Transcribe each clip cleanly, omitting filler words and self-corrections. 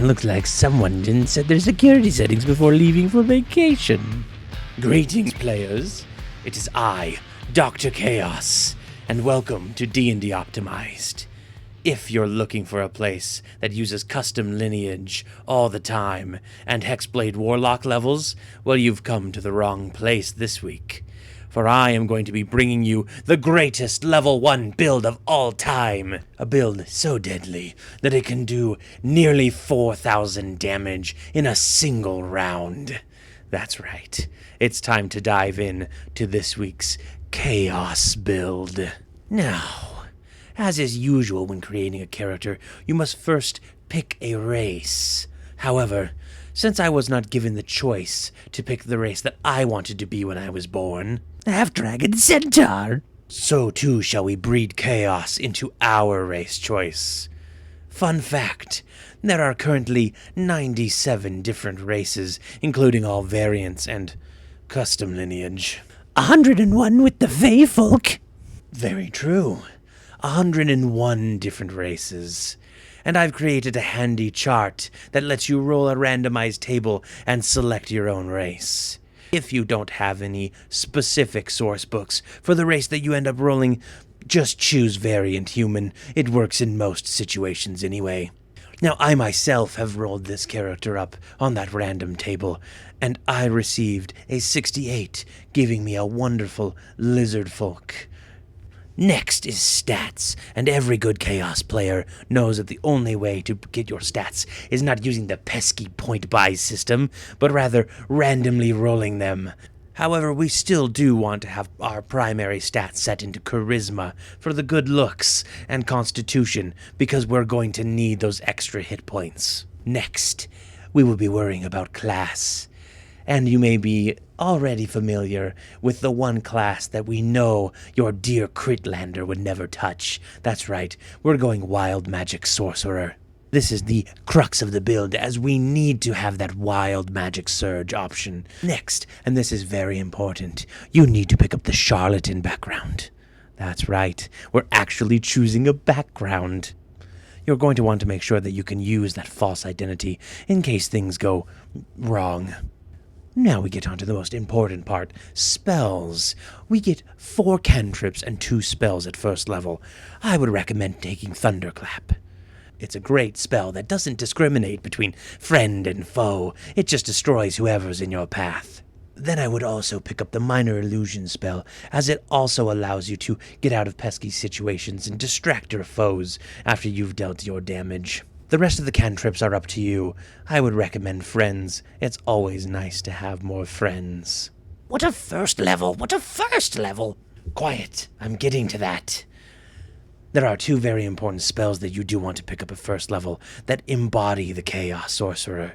Looks like someone didn't set their security settings before leaving for vacation. Greetings, players. It is I, Dr. Chaos, and welcome to D&D Optimized. If you're looking for a place that uses custom lineage all the time and Hexblade Warlock levels, well, you've come to the wrong place this week. For I am going to be bringing you the greatest level 1 build of all time. A build so deadly that it can do nearly 4,000 damage in a single round. That's right. It's time to dive in to this week's Chaos build. Now, as is usual when creating a character, you must first pick a race. However, since I was not given the choice to pick the race that I wanted to be when I was born, Half-Dragon Centaur, so too shall we breed chaos into our race choice. Fun fact, there are currently 97 different races, including all variants and custom lineage. 101 with the Fey folk. Very true. 101 different races. And I've created a handy chart that lets you roll a randomized table and select your own race. If you don't have any specific source books for the race that you end up rolling, just choose variant human. It works in most situations anyway. Now, I myself have rolled this character up on that random table, and I received a 68, giving me a wonderful lizard folk. Next is stats, and every good Chaos player knows that the only way to get your stats is not using the pesky point buy system, but rather randomly rolling them. However, we still do want to have our primary stats set into charisma for the good looks and constitution, because we're going to need those extra hit points. Next, we will be worrying about class. And you may be already familiar with the one class that we know your dear Critlander would never touch. That's right, we're going Wild Magic Sorcerer. This is the crux of the build, as we need to have that Wild Magic Surge option. Next, and this is very important, you need to pick up the Charlatan background. That's right, we're actually choosing a background. You're going to want to make sure that you can use that false identity in case things go wrong. Now we get on to the most important part, spells. We get 4 cantrips and 2 spells at first level. I would recommend taking Thunderclap. It's a great spell that doesn't discriminate between friend and foe. It just destroys whoever's in your path. Then I would also pick up the Minor Illusion spell, as it also allows you to get out of pesky situations and distract your foes after you've dealt your damage. The rest of the cantrips are up to you. I would recommend friends. It's always nice to have more friends. What a first level! What a first level! Quiet, I'm getting to that. There are 2 very important spells that you do want to pick up at first level that embody the Chaos Sorcerer.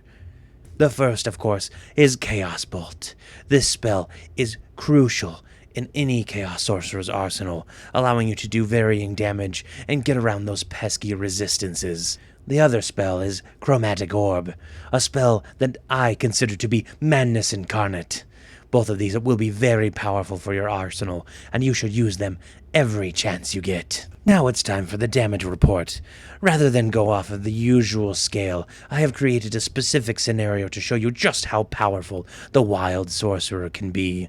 The first, of course, is Chaos Bolt. This spell is crucial in any Chaos Sorcerer's arsenal, allowing you to do varying damage and get around those pesky resistances. The other spell is Chromatic Orb, a spell that I consider to be madness incarnate. Both of these will be very powerful for your arsenal, and you should use them every chance you get. Now it's time for the damage report. Rather than go off of the usual scale, I have created a specific scenario to show you just how powerful the Wild Sorcerer can be.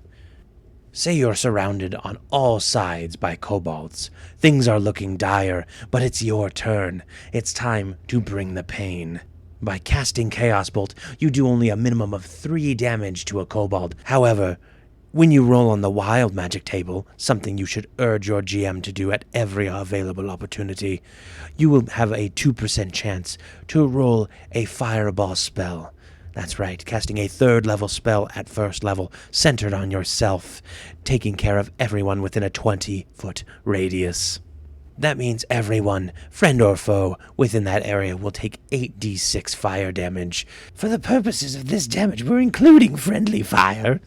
Say you're surrounded on all sides by kobolds. Things are looking dire, but it's your turn. It's time to bring the pain. By casting Chaos Bolt, you do only a minimum of 3 damage to a kobold. However, when you roll on the Wild Magic table, something you should urge your GM to do at every available opportunity, you will have a 2% chance to roll a Fireball spell. That's right, casting a 3rd level spell at first level, centered on yourself, taking care of everyone within a 20-foot radius. That means everyone, friend or foe, within that area will take 8d6 fire damage. For the purposes of this damage, we're including friendly fire.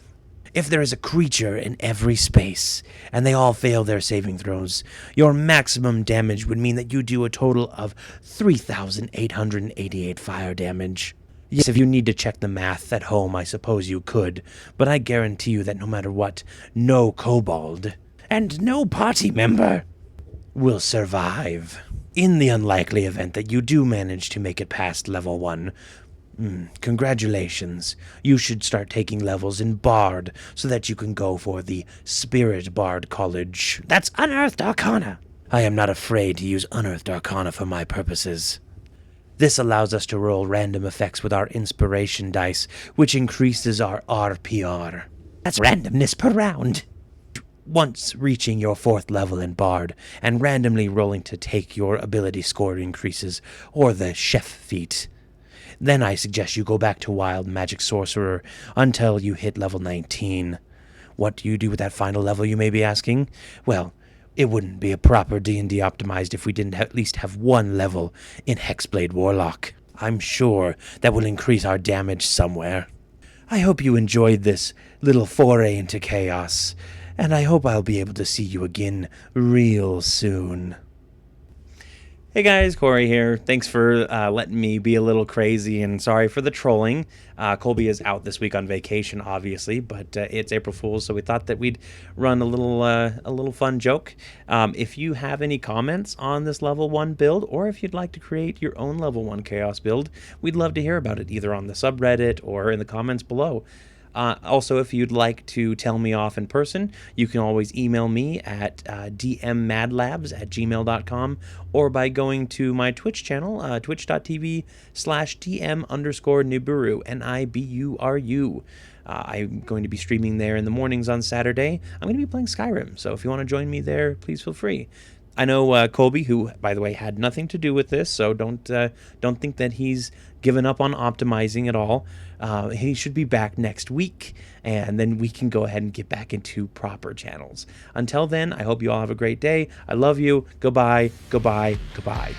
If there is a creature in every space, and they all fail their saving throws, your maximum damage would mean that you do a total of 3,888 fire damage. Yes, if you need to check the math at home, I suppose you could, but I guarantee you that no matter what, no kobold, and no party member will survive. In the unlikely event that you do manage to make it past level 1, congratulations. You should start taking levels in Bard so that you can go for the Spirit Bard College. That's Unearthed Arcana. I am not afraid to use Unearthed Arcana for my purposes. This allows us to roll random effects with our inspiration dice, which increases our RPR. That's randomness per round. Once reaching your 4th level in Bard, and randomly rolling to take your ability score increases, or the chef feat, then I suggest you go back to Wild Magic Sorcerer until you hit level 19. What do you do with that final level, you may be asking? Well, it wouldn't be a proper D&D optimized if we didn't at least have 1 level in Hexblade Warlock. I'm sure that will increase our damage somewhere. I hope you enjoyed this little foray into chaos, and I hope I'll be able to see you again real soon. Hey guys, Corey here. Thanks for letting me be a little crazy, and sorry for the trolling. Colby is out this week on vacation, obviously, but it's April Fool's, so we thought that we'd run a little fun joke. If you have any comments on this level 1 build, or if you'd like to create your own level 1 chaos build, we'd love to hear about it, either on the subreddit or in the comments below. Also, if you'd like to tell me off in person, you can always email me at dmmadlabs@gmail.com, or by going to my Twitch channel, twitch.tv/dm_Niburu, Niburu. I'm going to be streaming there in the mornings on Saturday. I'm going to be playing Skyrim, so if you want to join me there, please feel free. I know Colby, who, by the way, had nothing to do with this, so don't think that he's given up on optimizing at all. He should be back next week, and then we can go ahead and get back into proper channels. Until then, I hope you all have a great day. I love you. Goodbye, goodbye, goodbye.